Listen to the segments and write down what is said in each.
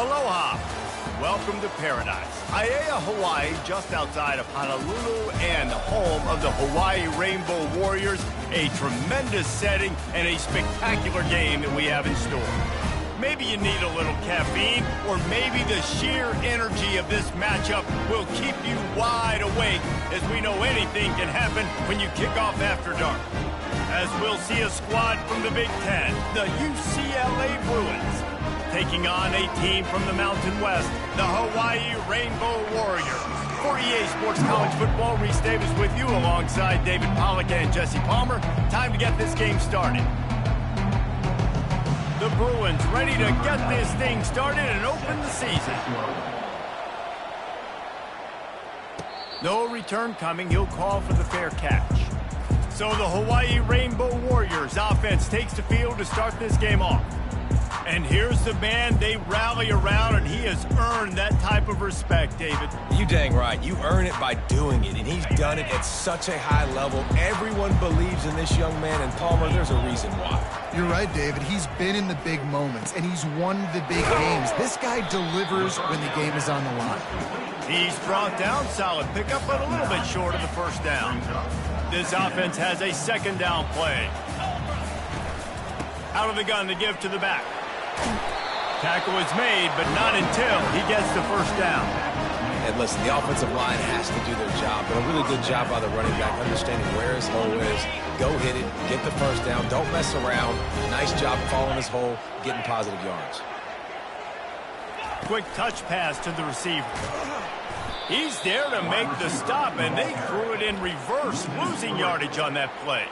Aloha. Welcome to paradise. Aiea, Hawaii, just outside of Honolulu and home of the Hawaii Rainbow Warriors. A tremendous setting and a spectacular game that we have in store. Maybe you need a little caffeine, or maybe the sheer energy of this matchup will keep you wide awake, as we know anything can happen when you kick off after dark. As we'll see a squad from the Big Ten, the UCLA Bruins, taking on a team from the Mountain West, the Hawaii Rainbow Warriors. For EA Sports College Football, Reese Davis with you alongside David Pollack and Jesse Palmer. Time to get this game started. The Bruins ready to get this thing started and open the season. No return coming. He'll call for the fair catch. So the Hawaii Rainbow Warriors offense takes the field to start this game off. And here's the man they rally around, and he has earned that type of respect, David. You dang right. You earn it by doing it, and he's done it at such a high level. Everyone believes in this young man, and Palmer, there's a reason why. You're right, David. He's been in the big moments, and he's won the big games. This guy delivers when the game is on the line. He's brought down, solid pickup, but a little bit short of the first down. This offense has a second down play. Out of the gun to give to the back. Tackle is made, but not until he gets the first down. And listen, the offensive line has to do their job, but a really good job by the running back, understanding where his hole is. Go hit it, get the first down, don't mess around. Nice job following his hole, getting positive yards. Quick touch pass to the receiver. He's there to make the stop, and they threw it in reverse, losing yardage on that play.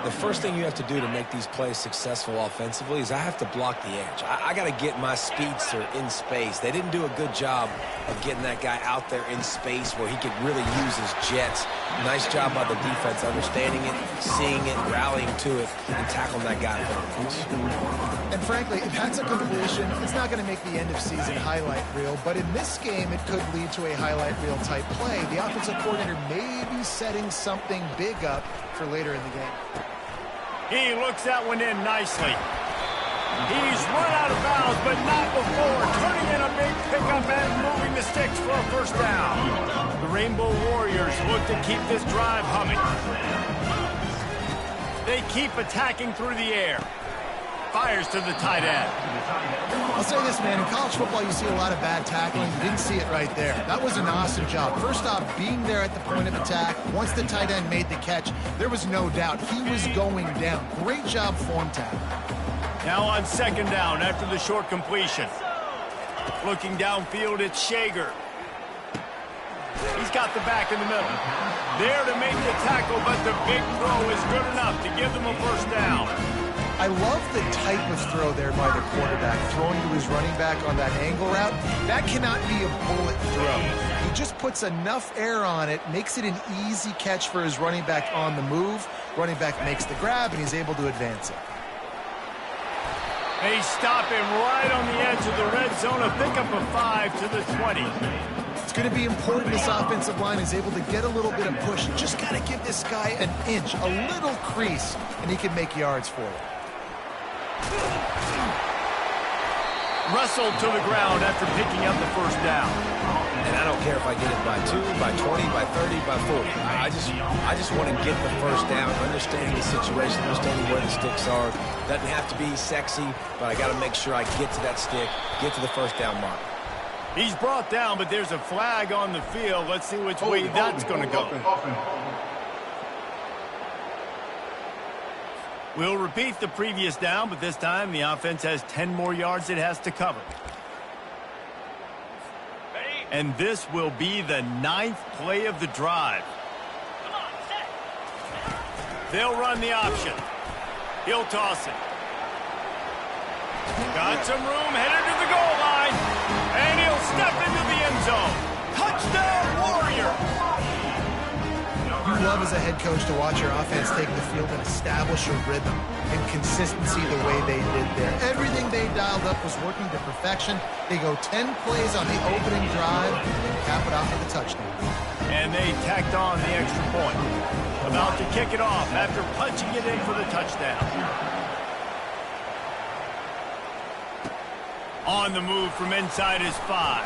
The first thing you have to do to make these plays successful offensively is I have to block the edge. I got to get my speedster in space. They didn't do a good job of getting that guy out there in space where he could really use his jets. Nice job by the defense, understanding it, seeing it, rallying to it, and tackling that guy. And frankly, if that's a completion, it's not going to make the end-of-season highlight reel, but in this game, it could lead to a highlight reel type play. The offensive coordinator may be setting something big up for later in the game. He looks that one in nicely. He's run out of bounds, but not before turning in a big pickup and moving the sticks for a first down. The Rainbow Warriors look to keep this drive humming. They keep attacking through the air. Fires to the tight end. I'll say this, man. In college football, you see a lot of bad tackling. You didn't see it right there. That was an awesome job. First off, being there at the point of attack. Once the tight end made the catch, there was no doubt he was going down. Great job form tackle. Now on second down after the short completion. Looking downfield, it's Shager. He's got the back in the middle. There to make the tackle, but the big throw is good enough to give them a first down. I love the type of throw there by the quarterback, throwing to his running back on that angle route. That cannot be a bullet throw. He just puts enough air on it, makes it an easy catch for his running back on the move. Running back makes the grab, and he's able to advance it. They stop him right on the edge of the red zone, a pickup of 5 to the 20. It's going to be important this offensive line is able to get a little bit of push. Just got to give this guy an inch, a little crease, and he can make yards for it. Wrestled to the ground after picking up the first down. And I don't care if I get it by 2, by 20, by 30, by 40. I just want to get the first down, understanding the situation, understanding where the sticks are. Doesn't have to be sexy, but I got to make sure I get to that stick, get to the first down mark. He's brought down, but there's a flag on the field. Let's see which way that's going to go. We'll repeat the previous down, but this time the offense has 10 more yards it has to cover. And this will be the 9th play of the drive. They'll run the option. He'll toss it. Got some room, headed to the goal line. And he'll step into the end zone. Touchdown, Warriors! You love as a head coach to watch your offense take the field and establish a rhythm and consistency the way they did there. Everything they dialed up was working to perfection. They go 10 plays on the opening drive and cap it off with a touchdown. And they tacked on the extra point. About to kick it off after punching it in for the touchdown. On the move from inside his 5.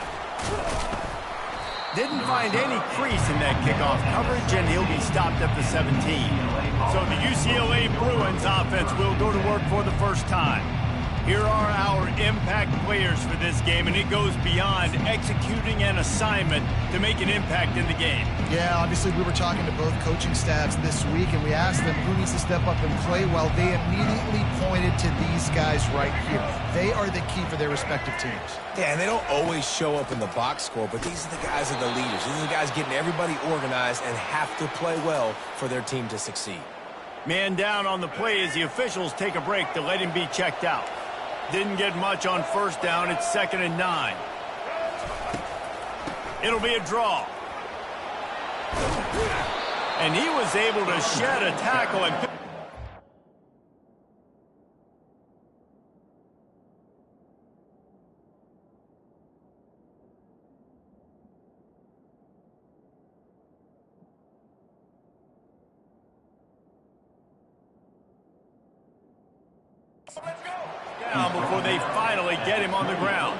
Didn't find any crease in that kickoff coverage, and he'll be stopped at the 17. So the UCLA Bruins offense will go to work for the first time. Here are our impact players for this game, and it goes beyond executing an assignment to make an impact in the game. Yeah, obviously we were talking to both coaching staffs this week, and we asked them who needs to step up and play well. They immediately pointed to these guys right here. They are the key for their respective teams. Yeah, and they don't always show up in the box score, but these are the guys that are the leaders. These are the guys getting everybody organized and have to play well for their team to succeed. Man down on the play as the officials take a break to let him be checked out. Didn't get much on first down. It's 2nd and 9. It'll be a draw. And he was able to shed a tackle and down before they finally get him on the ground.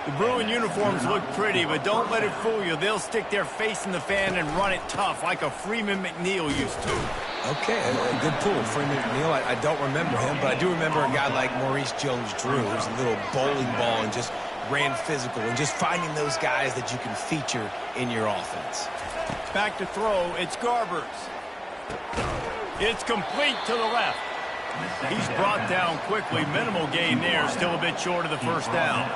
The Bruin uniforms look pretty, but don't let it fool you. They'll stick their face in the fan and run it tough like a Freeman McNeil used to. Okay, a good pull. Freeman McNeil, I don't remember him, but I do remember a guy like Maurice Jones-Drew, who's a little bowling ball and just ran physical, and just finding those guys that you can feature in your offense. Back to throw, it's Garbers. It's complete to the left. He's brought down quickly. Minimal gain there, still a bit short of the first down.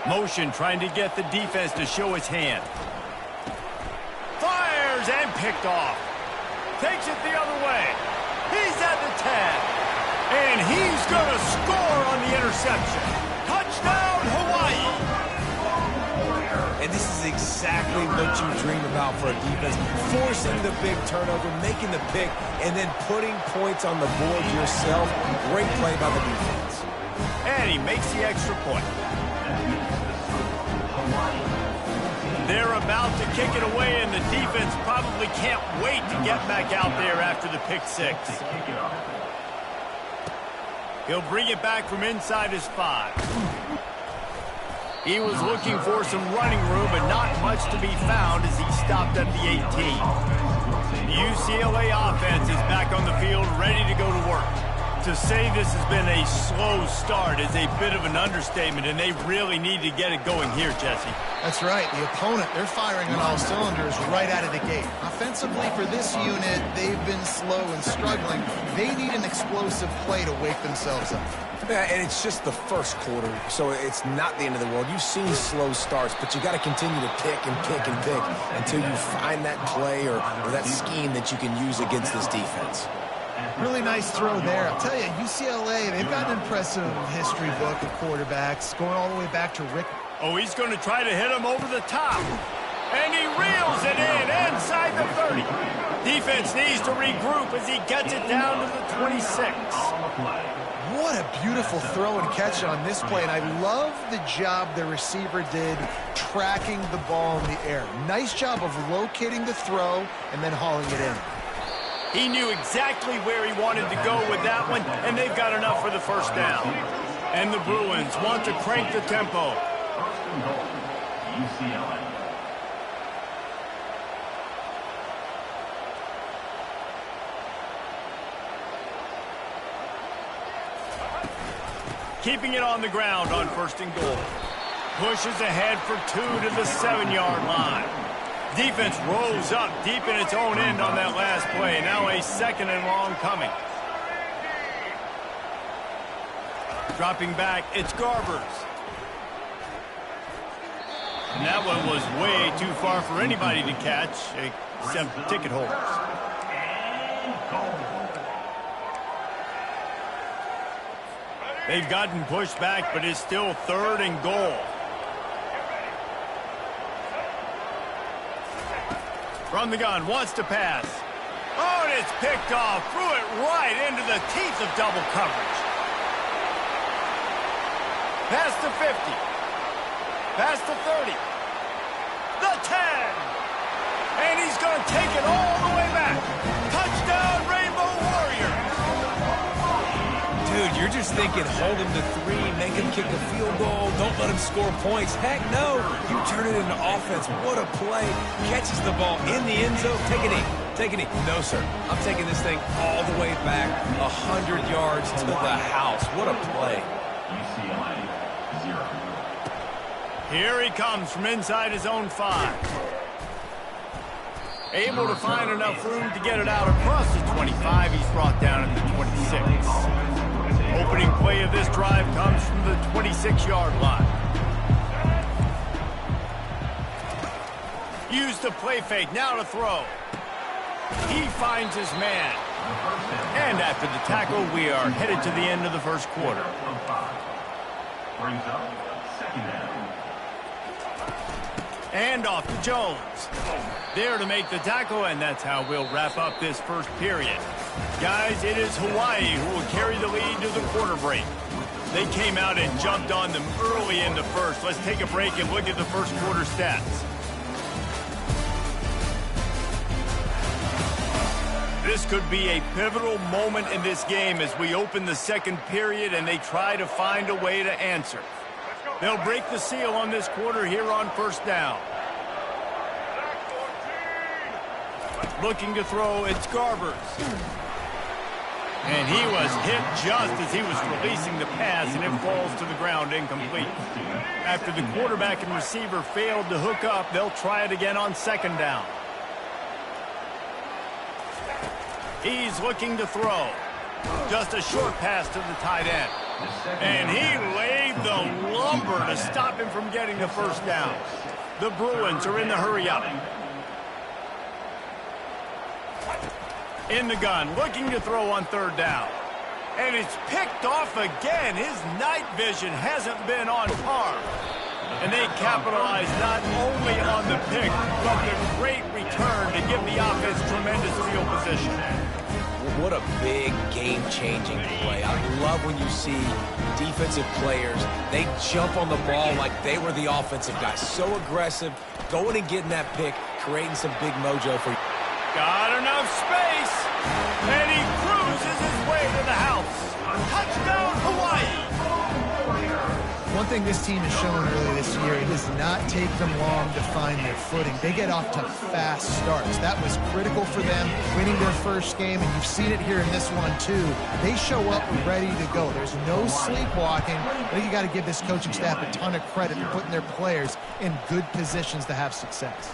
Motion trying to get the defense to show his hand. Fires and picked off. Takes it the other way. He's at the 10. And he's going to score on the interception. Touchdown, Hawaii. And this is exactly what you dream about for a defense. Forcing the big turnover, making the pick, and then putting points on the board yourself. Great play by the defense. And he makes the extra point. They're about to kick it away, and the defense probably can't wait to get back out there after the pick 6. He'll bring it back from inside his 5. He was looking for some running room, but not much to be found as he stopped at the 18. The UCLA offense is back on the field, ready to go to work. To say this has been a slow start is a bit of an understatement, and they really need to get it going here, Jesse. That's right. The opponent, they're firing on all cylinders right out of the gate. Offensively, for this unit, they've been slow and struggling. They need an explosive play to wake themselves up. Yeah, and it's just the first quarter, so it's not the end of the world. You've seen slow starts, but you got to continue to pick and pick and pick until you find that play or that scheme that you can use against this defense. Really nice throw there. I'll tell you, UCLA, they've got an impressive history book of quarterbacks, going all the way back to Rick. Oh, he's going to try to hit him over the top. And he reels it in inside the 30. Defense needs to regroup as he gets it down to the 26. What a beautiful throw and catch on this play, and I love the job the receiver did tracking the ball in the air. Nice job of locating the throw and then hauling it in. He knew exactly where he wanted to go with that one, and they've got enough for the first down. And the Bruins want to crank the tempo. UCLA. Keeping it on the ground on 1st and goal. Pushes ahead for 2 to the 7-yard line. Defense rolls up deep in its own end on that last play. Now a 2nd and long coming. Dropping back, it's Garbers. And that one was way too far for anybody to catch, except ticket holders. They've gotten pushed back, but it's still 3rd and goal. From the gun, wants to pass. Oh, and it's picked off. Threw it right into the teeth of double coverage. Past the 50. Past the 30. The 10. And he's going to take it all the way back. thinking hold him to 3, make him kick a field goal, don't let him score points. Heck no, you turn it into offense. What a play. Catches the ball in the end zone. Take a knee. Take a knee. No, sir. I'm taking this thing all the way back 100 yards to the house. What a play. UCLA, 0. Here he comes from inside his own 5. Able to find enough room to get it out across the 25. He's brought down at the 26. Opening play of this drive comes from the 26-yard line. Use the play fake, now to throw. He finds his man. And after the tackle, we are headed to the end of the first quarter. Brings up second down. And off to Jones. There to make the tackle, and that's how we'll wrap up this first period. Guys, it is Hawaii who will carry the lead to the quarter break. They came out and jumped on them early in the first. Let's take a break and look at the first quarter stats. This could be a pivotal moment in this game as we open the second period and they try to find a way to answer. They'll break the seal on this quarter here on first down. Looking to throw, it's Garbers. And he was hit just as he was releasing the pass, and it falls to the ground incomplete. After the quarterback and receiver failed to hook up, they'll try it again on second down. He's looking to throw. Just a short pass to the tight end. And he laid the lumber to stop him from getting the first down. The Bruins are in the hurry-up. In the gun, looking to throw on third down. And it's picked off again. His night vision hasn't been on par. And they capitalize not only on the pick, but the great return to give the offense tremendous field position. What a big game-changing play. I love when you see defensive players, they jump on the ball like they were the offensive guys. So aggressive, going and getting that pick, creating some big mojo for you. Got enough space, and he cruises his way to the house. Touchdown, Hawaii! One thing this team has shown earlier this year, it does not take them long to find their footing. They get off to fast starts. That was critical for them, winning their first game, and you've seen it here in this one too. They show up ready to go. There's no sleepwalking. I think you got to give this coaching staff a ton of credit for putting their players in good positions to have success.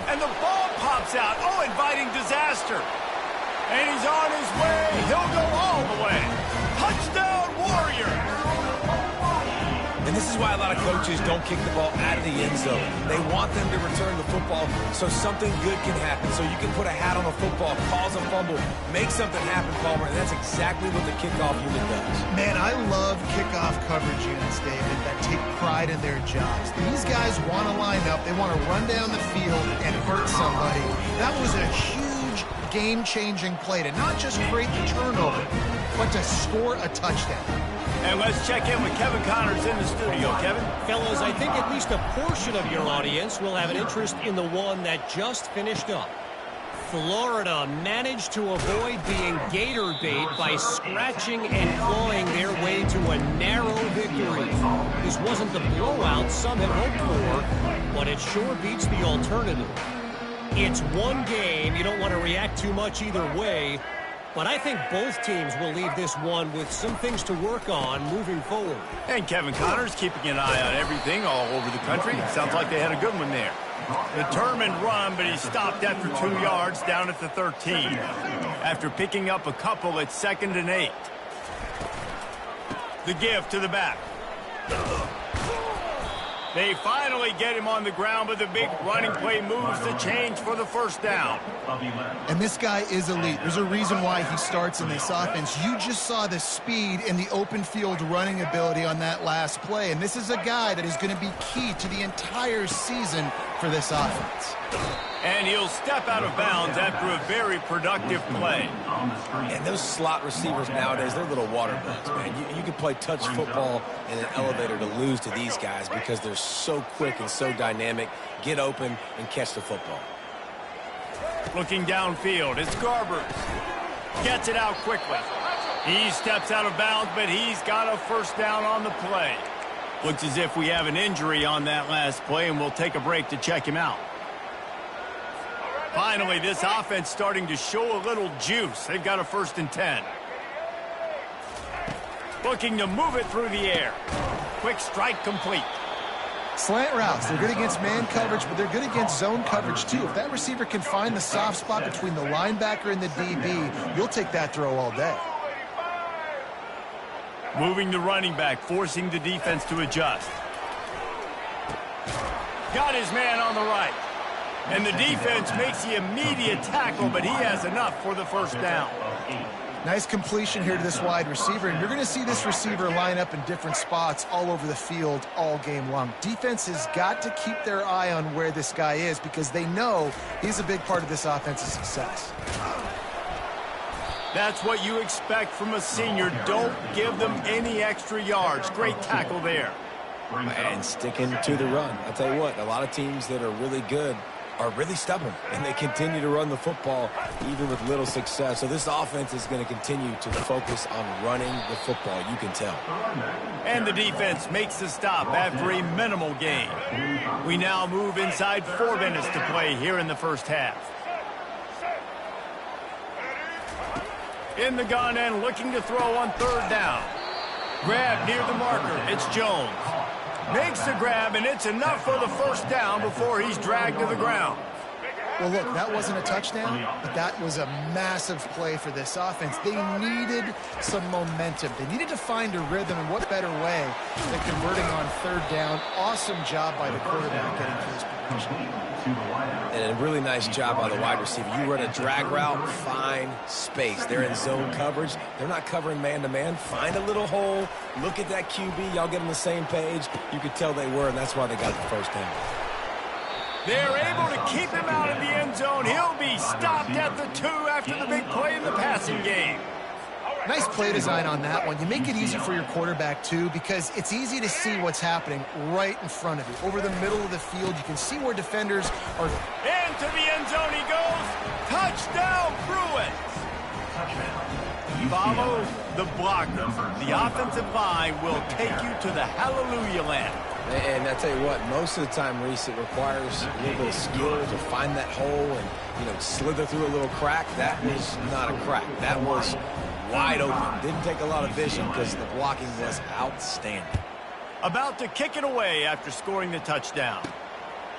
And the ball pops out. Oh, inviting disaster. And he's on his way. He'll go all the way. Touchdown, Warriors! And this is why a lot of coaches don't kick the ball out of the end zone. They want them to return the football so something good can happen, so you can put a hat on a football, cause a fumble, make something happen, Palmer, and that's exactly what the kickoff unit does. Man, I love kickoff coverage units, David, that take pride in their jobs. These guys want to line up. They want to run down the field and hurt somebody. That was a huge game-changing play to not just create the turnover, but to score a touchdown. And let's check in with Kevin Connors in the studio. Kevin? Fellas, I think at least a portion of your audience will have an interest in the one that just finished up. Florida managed to avoid being gator bait by scratching and clawing their way to a narrow victory. This wasn't the blowout some had hoped for, but it sure beats the alternative. It's one game. You don't want to react too much either way. But I think both teams will leave this one with some things to work on moving forward. And Kevin Connors keeping an eye on everything all over the country. Sounds like they had a good one there. Determined run, but he stopped after 2 yards down at the 13. After picking up a couple at 2nd and 8. The give to the back. They finally get him on the ground, but the big running play moves the change for the first down. And this guy is elite. There's a reason why he starts in this offense. You just saw the speed and the open field running ability on that last play. And this is a guy that is going to be key to the entire season for this offense. And he'll step out of bounds after a very productive play. And those slot receivers nowadays, they're little water bugs, man. You can play touch football in an elevator to lose to these guys because they're so quick and so dynamic. Get open and catch the football. Looking downfield, it's Garbers. Gets it out quickly. He steps out of bounds, but he's got a first down on the play. Looks as if we have an injury on that last play, and we'll take a break to check him out. Finally, this offense starting to show a little juice. They've got a 1st and 10. Looking to move it through the air. Quick strike complete. Slant routes, they're good against man coverage, but they're good against zone coverage too. If that receiver can find the soft spot between the linebacker and the DB, you'll take that throw all day. Moving the running back, forcing the defense to adjust. Got his man on the right. And the defense makes the immediate tackle, but he has enough for the first down. Nice completion here to this wide receiver, and you're going to see this receiver line up in different spots all over the field all game long. Defense has got to keep their eye on where this guy is because they know he's a big part of this offensive success. That's what you expect from a senior. Don't give them any extra yards. Great tackle there. And sticking to the run. I'll tell you what, a lot of teams that are really good are really stubborn, and they continue to run the football even with little success. So this offense is going to continue to focus on running the football, you can tell. And the defense makes the stop after a minimal gain. We now move inside 4 minutes to play here in the first half. In the gun and looking to throw on 3rd down. Grab near the marker. It's Jones. Makes the grab, and it's enough for the first down before he's dragged to the ground. Well, look, that wasn't a touchdown, but that was a massive play for this offense. They needed some momentum. They needed to find a rhythm, and what better way than converting on 3rd down. Awesome job by the quarterback getting to this position. And a really nice job by the wide receiver. You run a drag route, find space. They're in zone coverage. They're not covering man-to-man. Find a little hole. Look at that QB. Y'all get on the same page. You could tell they were, and that's why they got the first down. They're able to keep him out of the end zone. He'll be stopped at the 2 after the big play in the passing game. Nice play design on that one. You make it easy for your quarterback, too, because it's easy to see what's happening right in front of you. Over the middle of the field, you can see where defenders are. Into the end zone he goes. Touchdown, Bruins. Follow the blocker. The offensive line will take you to the hallelujah land. And I tell you what, most of the time, Reese, it requires a little bit of skill to find that hole and, slither through a little crack. That was not a crack. That was wide open. Didn't take a lot of vision because the blocking was outstanding. About to kick it away after scoring the touchdown.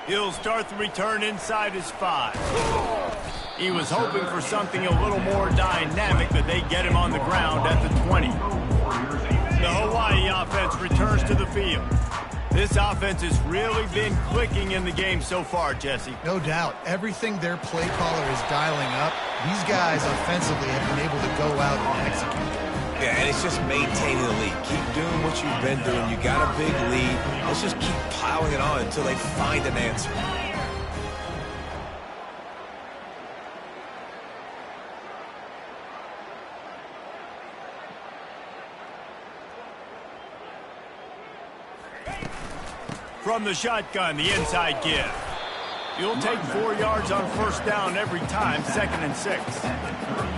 He'll start the return inside his 5. He was hoping for something a little more dynamic, but they get him on the ground at the 20. The Hawaii offense returns to the field. This offense has really been clicking in the game so far, Jesse. No doubt. Everything their play caller is dialing up, these guys offensively have been able to go out and execute. Yeah, and it's just maintaining the lead. Keep doing what you've been doing. You got a big lead. Let's just keep piling it on until they find an answer. From the shotgun, the inside give. You'll take 4 yards on 1st down every time, 2nd and 6.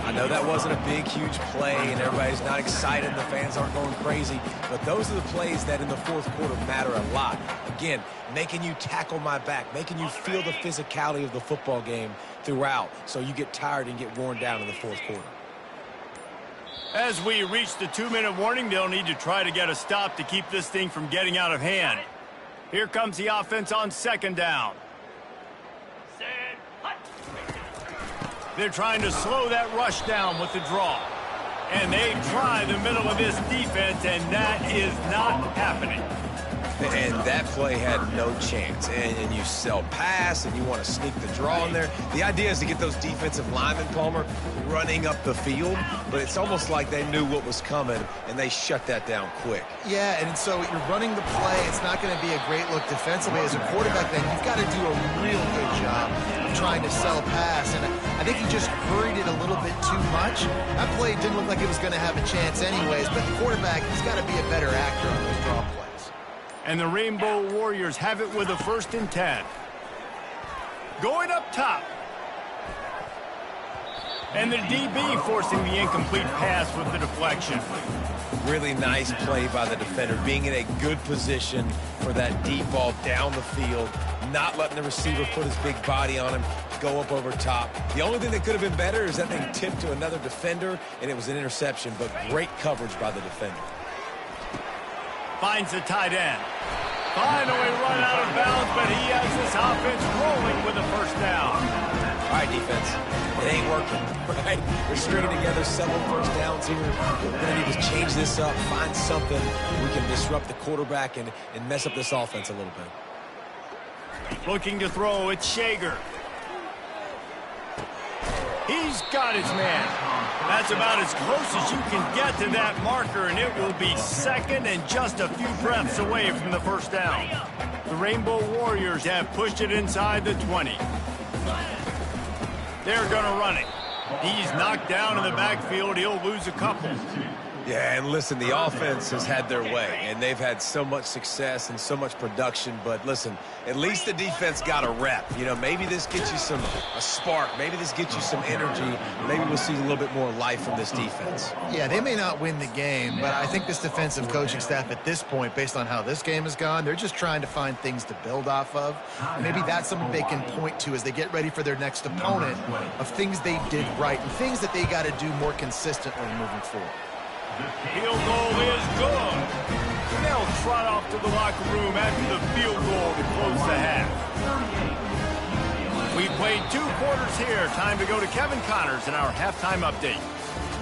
I know that wasn't a big, huge play, and everybody's not excited, the fans aren't going crazy, but those are the plays that in the 4th quarter matter a lot. Again, making you tackle my back, making you feel the physicality of the football game throughout, so you get tired and get worn down in the 4th quarter. As we reach the 2-minute warning, they'll need to try to get a stop to keep this thing from getting out of hand. Here comes the offense on 2nd down. They're trying to slow that rush down with the draw. And they try the middle of this defense, and that is not happening. And that play had no chance. And you sell pass, and you want to sneak the draw in there. The idea is to get those defensive linemen, Palmer, running up the field. But it's almost like they knew what was coming, and they shut that down quick. Yeah, and so you're running the play. It's not going to be a great look defensively. As a quarterback, then you've got to do a real good job of trying to sell pass. And I think he just hurried it a little bit too much. That play didn't look like it was going to have a chance anyways. But the quarterback, he's got to be a better actor on those draw plays. And the Rainbow Warriors have it with a 1st and 10. Going up top. And the DB forcing the incomplete pass with the deflection. Really nice play by the defender, being in a good position for that deep ball down the field, not letting the receiver put his big body on him, go up over top. The only thing that could have been better is that thing tipped to another defender, and it was an interception, but great coverage by the defender. Finds the tight end. Finally run out of bounds, but he has this offense rolling with a first down. All right, defense. It ain't working, right? We're stringing together several first downs here. We're going to need to change this up, find something we can disrupt the quarterback and mess up this offense a little bit. Looking to throw, it's Shager. He's got his man. That's about as close as you can get to that marker, and it will be second and just a few breaths away from the first down. The Rainbow Warriors have pushed it inside the 20. They're going to run it. He's knocked down in the backfield. He'll lose a couple. Yeah, and listen, the offense has had their way, and they've had so much success and so much production. But listen, at least the defense got a rep. You know, maybe this gets you a spark. Maybe this gets you some energy. Maybe we'll see a little bit more life from this defense. Yeah, they may not win the game, but I think this defensive coaching staff at this point, based on how this game has gone, they're just trying to find things to build off of. Maybe that's something they can point to as they get ready for their next opponent of things they did right and things that they got to do more consistently moving forward. Field goal is good. They'll trot off to the locker room after the field goal to close the half. We played 2 quarters here. Time to go to Kevin Connors in our halftime update.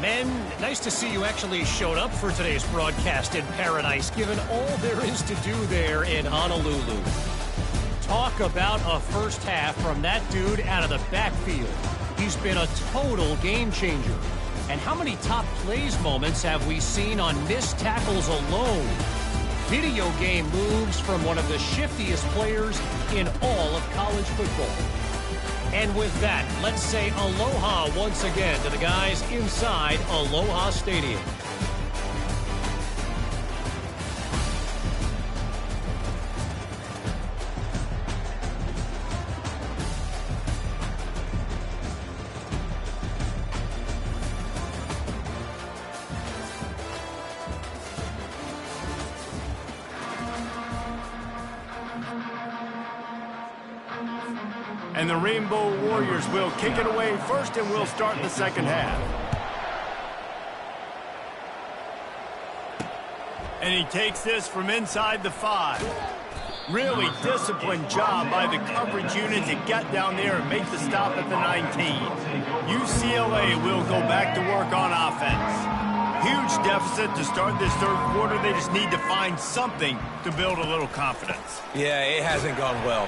Men, nice to see you actually showed up for today's broadcast in paradise, given all there is to do there in Honolulu. Talk about a first half from that dude out of the backfield. He's been a total game changer. And how many top plays moments have we seen on missed tackles alone? Video game moves from one of the shiftiest players in all of college football. And with that, let's say aloha once again to the guys inside Aloha Stadium. And the Rainbow Warriors will kick it away first, and we'll start the second half. And he takes this from inside the 5. Really disciplined job by the coverage unit to get down there and make the stop at the 19. UCLA will go back to work on offense. Huge deficit to start this third quarter. They just need to find something to build a little confidence. Yeah, it hasn't gone well.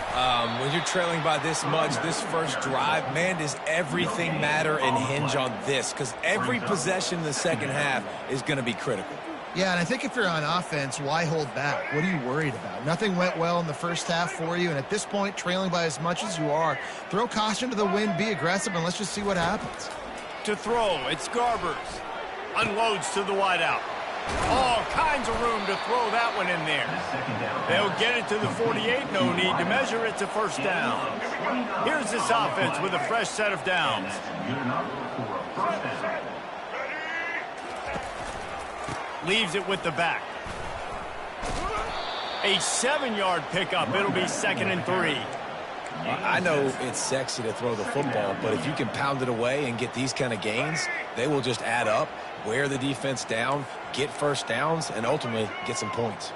When you're trailing by this much, this first drive, man, does everything matter and hinge on this? Because every possession in the second half is going to be critical. Yeah, and I think if you're on offense, why hold back? What are you worried about? Nothing went well in the first half for you, and at this point, trailing by as much as you are, throw caution to the wind, be aggressive, and let's just see what happens. To throw, it's Garbers. Unloads to the wideout. All kinds of room to throw that one in there. They'll get it to the 48. No need to measure. It's a first down. Here's this offense with a fresh set of downs. Leaves it with the back. A 7-yard pickup. It'll be 2nd and 3. I know it's sexy to throw the football, but if you can pound it away and get these kind of gains, they will just add up, wear the defense down, get first downs, and ultimately get some points.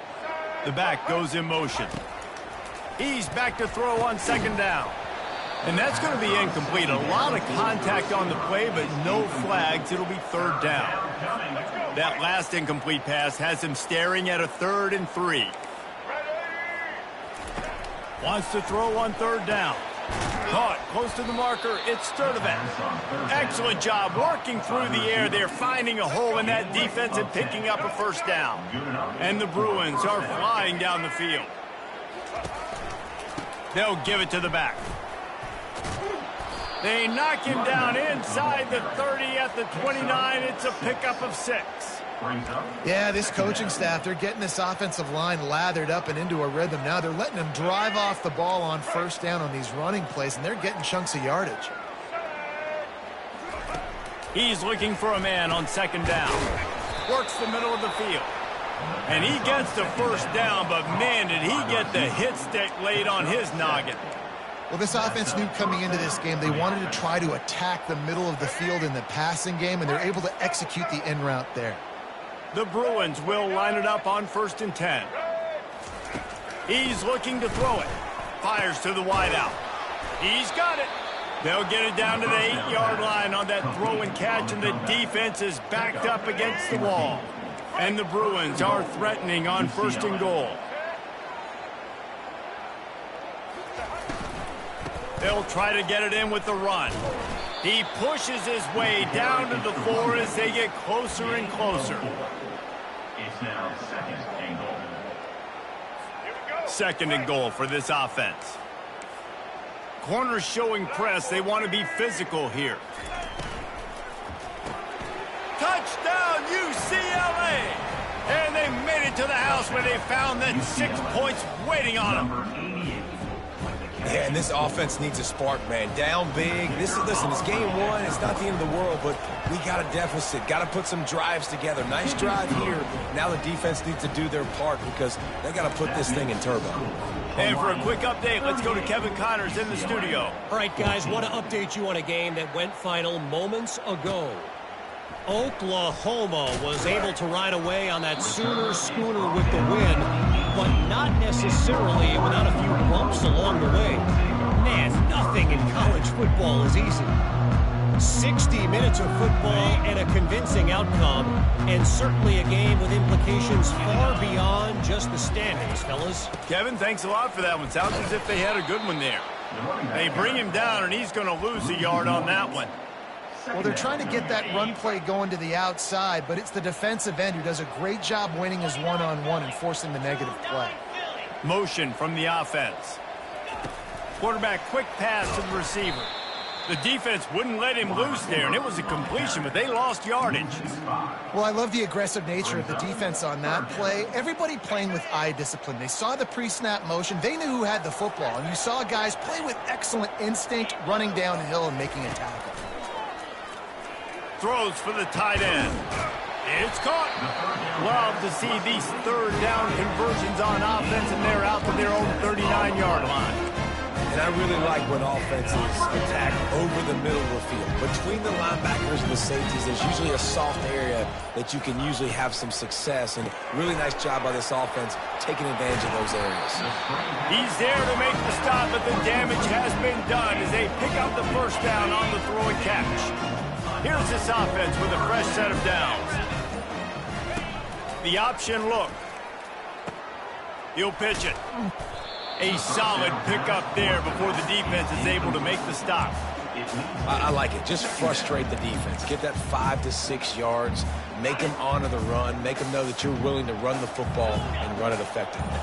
The back goes in motion. He's back to throw on 2nd down. And that's going to be incomplete. A lot of contact on the play, but no flags. It'll be 3rd down. That last incomplete pass has him staring at a 3rd and 3. Wants to throw on 3rd down. Caught close to the marker. It's Sturdivant. Excellent job working through the air. They're finding a hole in that defense and picking up a first down. And the Bruins are flying down the field. They'll give it to the back. They knock him down inside the 30 at the 29. It's a pickup of 6. Yeah, this coaching staff, they're getting this offensive line lathered up and into a rhythm now. They're letting them drive off the ball on first down on these running plays, and they're getting chunks of yardage. He's looking for a man on second down. Works the middle of the field. And he gets the first down, but man, did he get the hit stick laid on his noggin. Well, this offense knew coming into this game they wanted to try to attack the middle of the field in the passing game, and they're able to execute the in route there. The Bruins will line it up on 1st and 10. He's looking to throw it. Fires to the wideout. He's got it. They'll get it down to the 8-yard line on that throw and catch, and the defense is backed up against the wall. And the Bruins are threatening on 1st and goal. They'll try to get it in with the run. He pushes his way down to the 4 as they get closer and closer. It's now 2nd and goal. 2nd and goal for this offense. Corners showing press. They want to be physical here. Touchdown, UCLA! And they made it to the house where they found that 6 points waiting on them. Number 88. Yeah, and this offense needs a spark, man. Down big. Listen, it's game 1. It's not the end of the world, but we got a deficit. Got to put some drives together. Nice drive here. Now the defense needs to do their part because they got to put this thing in turbo. And for a quick update, let's go to Kevin Connors in the studio. All right, guys, want to update you on a game that went final moments ago. Oklahoma was able to ride away on that Sooner schooner with the win, but not necessarily without a few bumps along the way. Man, nothing in college football is easy. 60 minutes of football and a convincing outcome, and certainly a game with implications far beyond just the standings, fellas. Kevin, thanks a lot for that one. Sounds as if they had a good one there. They bring him down, and he's going to lose a yard on that one. Well, they're trying to get that run play going to the outside, but it's the defensive end who does a great job winning his one-on-one and forcing the negative play. Motion from the offense. Quarterback quick pass to the receiver. The defense wouldn't let him loose there, and it was a completion, but they lost yardage. Well, I love the aggressive nature of the defense on that play. Everybody playing with eye discipline. They saw the pre-snap motion. They knew who had the football, and you saw guys play with excellent instinct, running downhill and making a tackle. Throws for the tight end. It's caught. Love to see these third down conversions on offense, and they're out to their own 39-yard line. And I really like when offenses attack over the middle of the field. Between the linebackers and the safeties, there's usually a soft area that you can usually have some success. And really nice job by this offense taking advantage of those areas. He's there to make the stop, but the damage has been done as they pick up the first down on the throw and catch. Here's this offense with a fresh set of downs. The option look. He'll pitch it. A solid pickup there before the defense is able to make the stop. I like it. Just frustrate the defense. Get that 5 to 6 yards. Make them honor the run. Make them know that you're willing to run the football and run it effectively.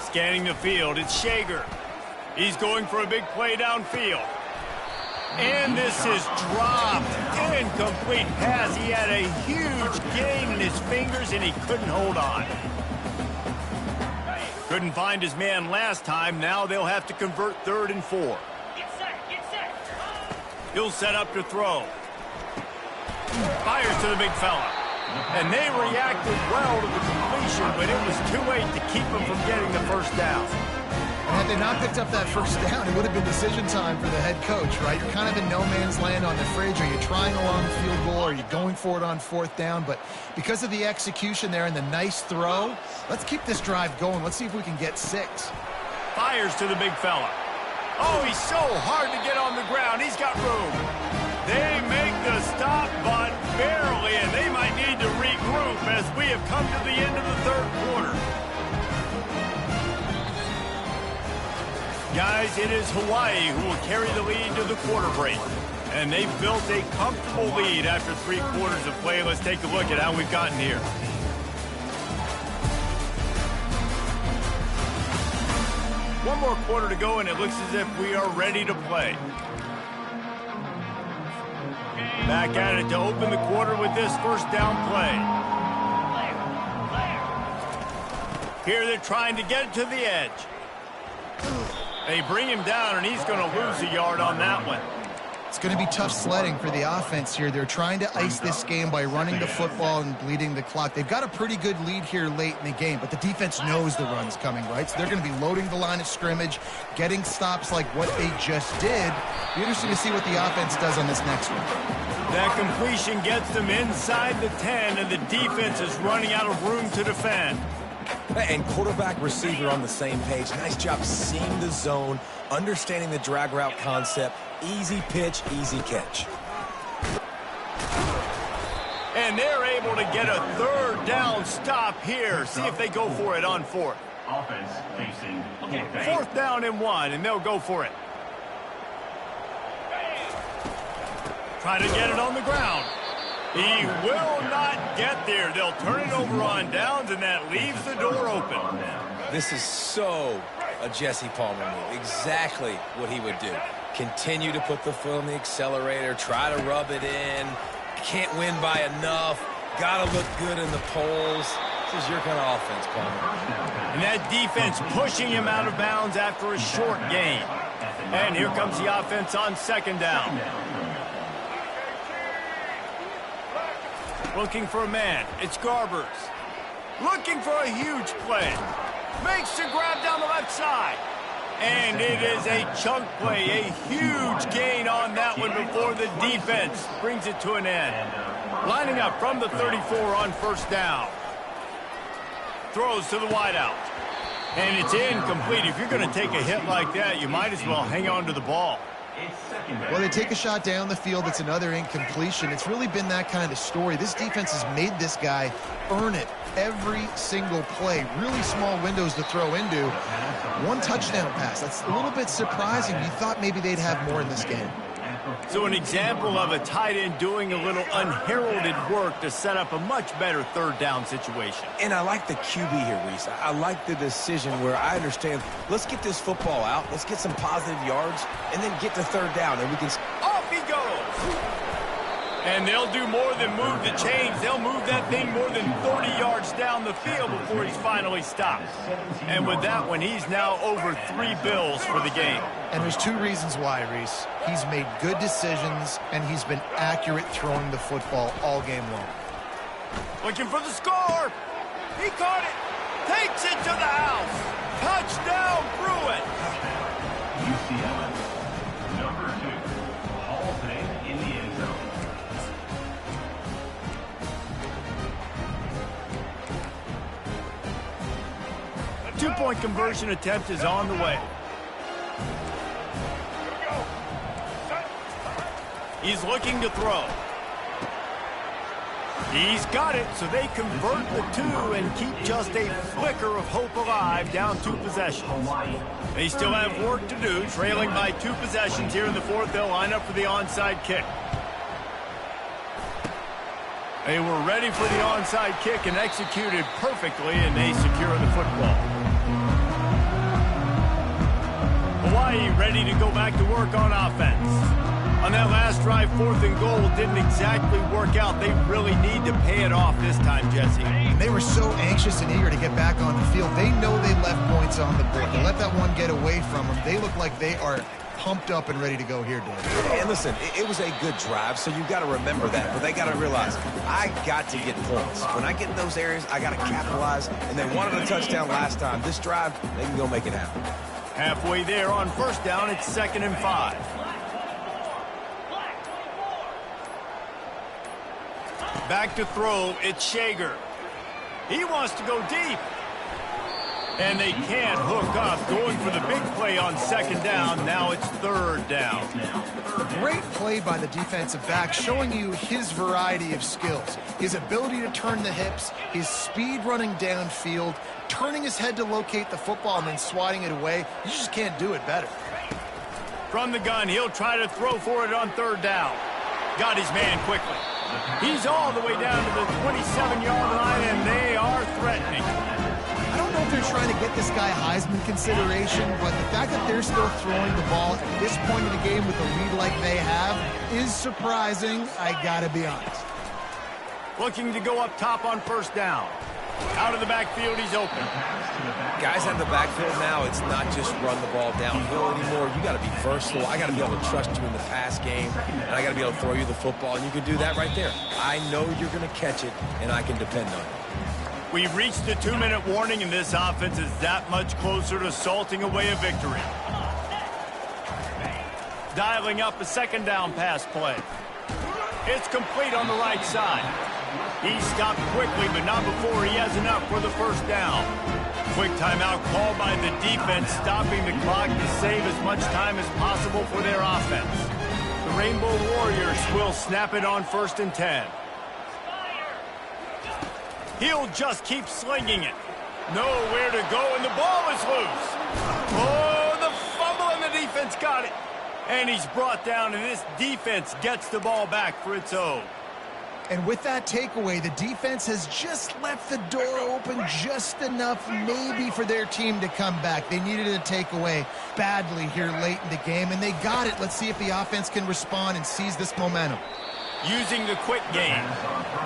Scanning the field, it's Shager. He's going for a big play downfield. And this is dropped. Incomplete pass. He had a huge gain in his fingers, and he couldn't hold on. Couldn't find his man last time. Now they'll have to convert 3rd and 4. Get set, get set. He'll set up to throw. Fires to the big fella. And they reacted well to the completion, but it was too late to keep him from getting the first down. And had they not picked up that first down, it would have been decision time for the head coach, right? You're kind of in no man's land on the fridge. Are you trying along the field goal? Are you going for it on 4th down? But because of the execution there and the nice throw, let's keep this drive going. Let's see if we can get 6. Fires to the big fella. Oh, he's so hard to get on the ground. He's got room. They make the stop, but barely, and they might need to regroup as we have come to the end of the 3rd quarter. Guys, it is Hawaii who will carry the lead to the quarter break. And they've built a comfortable lead after 3 quarters of play. Let's take a look at how we've gotten here. One more quarter to go, and it looks as if we are ready to play. Back at it to open the quarter with this first down play. Here they're trying to get it to the edge. They bring him down, and he's going to lose a yard on that one. going to be tough sledding for the offense here. They're trying to ice this game by running the football and bleeding the clock. They've got a pretty good lead here late in the game, but the defense knows the run's coming, right? So they're going to be loading the line of scrimmage, getting stops like what they just did. Be interesting to see what the offense does on this next one. That completion gets them inside the 10, and the defense is running out of room to defend. And quarterback, receiver on the same page. Nice job seeing the zone, understanding the drag route concept. Easy pitch, easy catch. And they're able to get a third down stop here. See if they go for it on fourth. Offense facing Fourth down and 1, and they'll go for it. Try to get it on the ground. He will not get there. They'll turn it over on downs, and that leaves the door open. This is so a Jesse Palmer move. Exactly what he would do. Continue to put the foot on the accelerator, try to rub it in. Can't win by enough. Got to look good in the polls. This is your kind of offense, Palmer. And that defense pushing him out of bounds after a short gain. And here comes the offense on second down. Looking for a man. It's Garbers. Looking for a huge play. Makes the grab down the left side. And it is a chunk play. A huge gain on that one before the defense brings it to an end. Lining up from the 34 on first down. Throws to the wideout. And it's incomplete. If you're going to take a hit like that, you might as well hang on to the ball. Well, they take a shot down the field. It's another incompletion. It's really been that kind of story. This defense has made this guy earn it every single play. Really small windows to throw into. One touchdown pass. That's a little bit surprising. You thought maybe they'd have more in this game. So an example of a tight end doing a little unheralded work to set up a much better third down situation. And I like the QB here, Reese. I like the decision where I understand, let's get this football out, let's get some positive yards, and then get to third down, and we can... Off he goes! And they'll do more than move the chains. They'll move that thing more than 30 yards down the field before he's finally stopped. And with that one, he's now over 3 bills for the game. And there's 2 reasons why, Reese. He's made good decisions, and he's been accurate throwing the football all game long. Looking for the score. He caught it. Takes it to the house. Touchdown, Bruin. UCLA. Number 2. Hall of Fame in the end zone. A 2-point conversion attempt is on the way. He's looking to throw. He's got it, so they convert the 2 and keep just a flicker of hope alive down 2 possessions. They still have work to do, trailing by 2 possessions here in the fourth. They'll line up for the onside kick. They were ready for the onside kick and executed perfectly, and they secure the football. Hawaii ready to go back to work on offense. On that last drive, 4th and goal didn't exactly work out. They really need to pay it off this time, Jesse. They were so anxious and eager to get back on the field. They know they left points on the board. They let that one get away from them. They look like they are pumped up and ready to go here, Dave. And listen, it was a good drive, so you've got to remember that. But they got to realize, I got to get points. When I get in those areas, I got to capitalize. And they wanted a touchdown last time. This drive, they can go make it happen. Halfway there on first down, it's 2nd and 5. Back to throw, it's Shager. He wants to go deep. And they can't hook up. Going for the big play on 2nd down. Now it's 3rd down. Great play by the defensive back, showing you his variety of skills. His ability to turn the hips, his speed running downfield, turning his head to locate the football and then swatting it away. You just can't do it better. From the gun, he'll try to throw for it on 3rd down. Got his man quickly. He's all the way down to the 27-yard line, and they are threatening. I don't know if they're trying to get this guy Heisman consideration, but the fact that they're still throwing the ball at this point in the game with a lead like they have is surprising, I gotta be honest. Looking to go up top on 1st down. Out of the backfield, he's open. Guys out of the backfield now, it's not just run the ball downhill anymore. You got to be versatile. I got to be able to trust you in the pass game, and I got to be able to throw you the football, and you can do that right there. I know you're going to catch it, and I can depend on it. We've reached the 2-minute warning, and this offense is that much closer to salting away a victory. Dialing up a second down pass play. It's complete on the right side. He stopped quickly, but not before he has enough for the first down. Quick timeout called by the defense, stopping the clock to save as much time as possible for their offense. The Rainbow Warriors will snap it on 1st and 10. He'll just keep slinging it. Nowhere to go, and the ball is loose. Oh, the fumble, and the defense got it. And he's brought down, and this defense gets the ball back for its own. And with that takeaway, the defense has just left the door open just enough maybe for their team to come back. They needed a takeaway badly here late in the game, and they got it. Let's see if the offense can respond and seize this momentum. Using the quick game,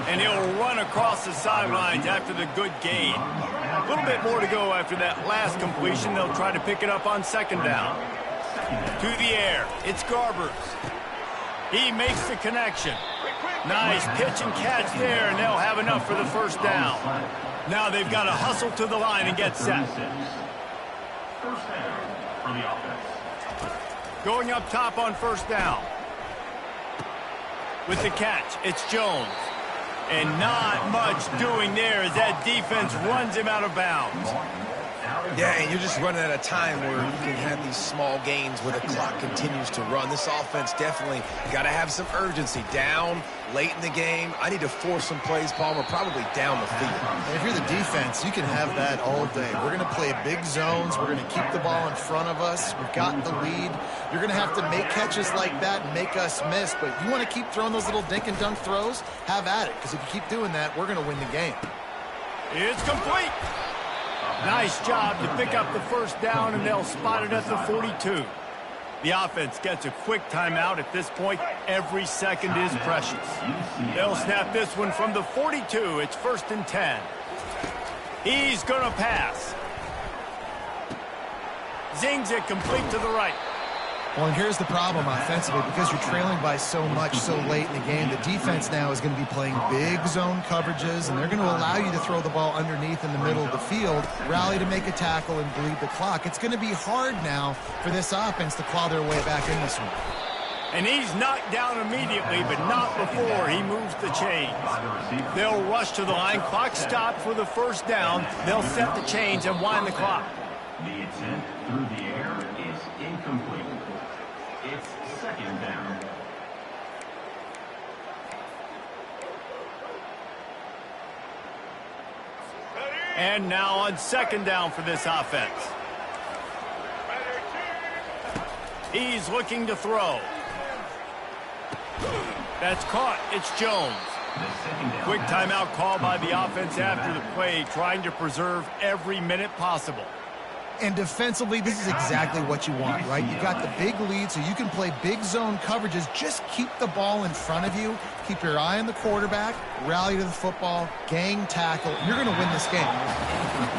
and he'll run across the sidelines after the good gain. A little bit more to go after that last completion. They'll try to pick it up on 2nd down. To the air, it's Garbers. He makes the connection. Nice pitch and catch there, and they'll have enough for the first down. Now they've got to hustle to the line and get set. First down for the offense. Going up top on 1st down. With the catch, it's Jones. And not much doing there as that defense runs him out of bounds. Yeah, and you're just running at a time where you can have these small gains where the clock continues to run. This offense definitely got to have some urgency. Down, late in the game, I need to force some plays, Palmer, probably down the field. And if you're the defense, you can have that all day. We're going to play big zones. We're going to keep the ball in front of us. We've got the lead. You're going to have to make catches like that and make us miss. But you want to keep throwing those little dink and dunk throws? Have at it, because if you keep doing that, we're going to win the game. It's complete. Nice job to pick up the first down, and they'll spot it at the 42. The offense gets a quick timeout. At this point, every second is precious. They'll snap this one from the 42. It's 1st and 10. He's going to pass. Zings it complete to the right. Well, and here's the problem offensively. Because you're trailing by so much so late in the game, the defense now is going to be playing big zone coverages, and they're going to allow you to throw the ball underneath in the middle of the field, rally to make a tackle, and bleed the clock. It's going to be hard now for this offense to claw their way back in this one. And he's knocked down immediately, but not before he moves the chains. They'll rush to the line. Clock stopped for the first down. They'll set the chains and wind the clock. The attempt through the air is incomplete. It's 2nd down. And now on 2nd down for this offense. He's looking to throw. That's caught. It's Jones. Quick timeout call by the offense after the play, trying to preserve every minute possible. And defensively, this is exactly what you want, right? You got the big lead, so you can play big zone coverages. Just keep the ball in front of you. Keep your eye on the quarterback. Rally to the football. Gang tackle. You're going to win this game.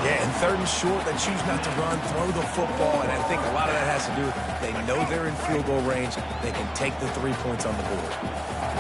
Yeah, and 3rd and short, they choose not to run, throw the football, and I think a lot of that has to do with they know they're in field goal range. They can take the 3 points on the board.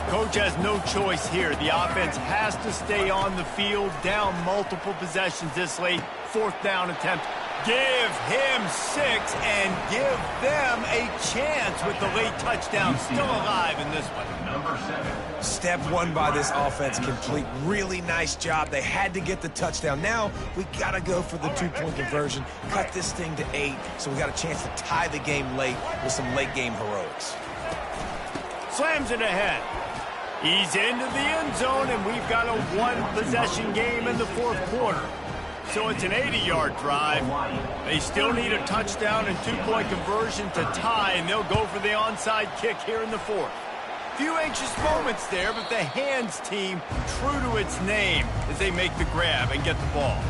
Coach has no choice here. The offense has to stay on the field, down multiple possessions this late. 4th down attempt. Give him 6 and give them a chance with the late touchdown. Still alive in this one. Number 7. Step 1 by this offense complete. Really nice job. They had to get the touchdown. Now we got to go for the 2-point conversion. Cut this thing to 8 so we got a chance to tie the game late with some late game heroics. Slams it ahead. He's into the end zone, and we've got a 1-possession game in the 4th quarter. So it's an 80-yard drive. They still need a touchdown and 2-point conversion to tie, and they'll go for the onside kick here in the 4th. Few anxious moments there, but the hands team true to its name as they make the grab and get the ball.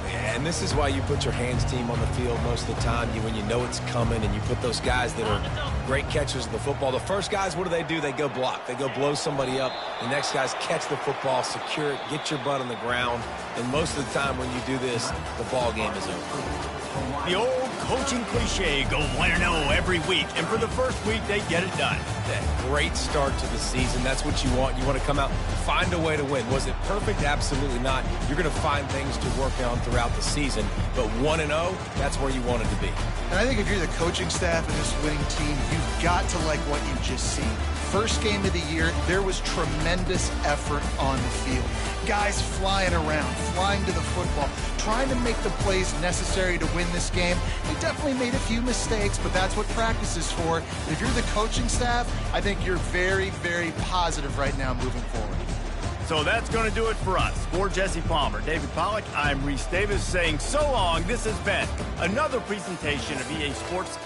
The Yeah, and this is why you put your hands team on the field most of the time when you know it's coming, and you put those guys that are great catchers of the football. The first guys, what do? They go block. They go blow somebody up. The next guys catch the football, secure it, get your butt on the ground. And most of the time when you do this, the ball game is over. The old coaching cliche, go 1-0 every week. And for the first week, they get it done. That great start to the season. That's what you want. You want to come out, find a way to win. Was it perfect? Absolutely not. You're going to find things to work on throughout the season. But 1-0, that's where you want it to be. And I think if you're the coaching staff of this winning team, you've got to like what you've just seen. First game of the year, there was tremendous effort on the field. Guys flying around, flying to the football, trying to make the plays necessary to win this game. They definitely made a few mistakes, but that's what practice is for. If you're the coaching staff, I think you're very, very positive right now moving forward. So that's going to do it for us. For Jesse Palmer, David Pollack, I'm Reese Davis saying so long. This has been another presentation of EA Sports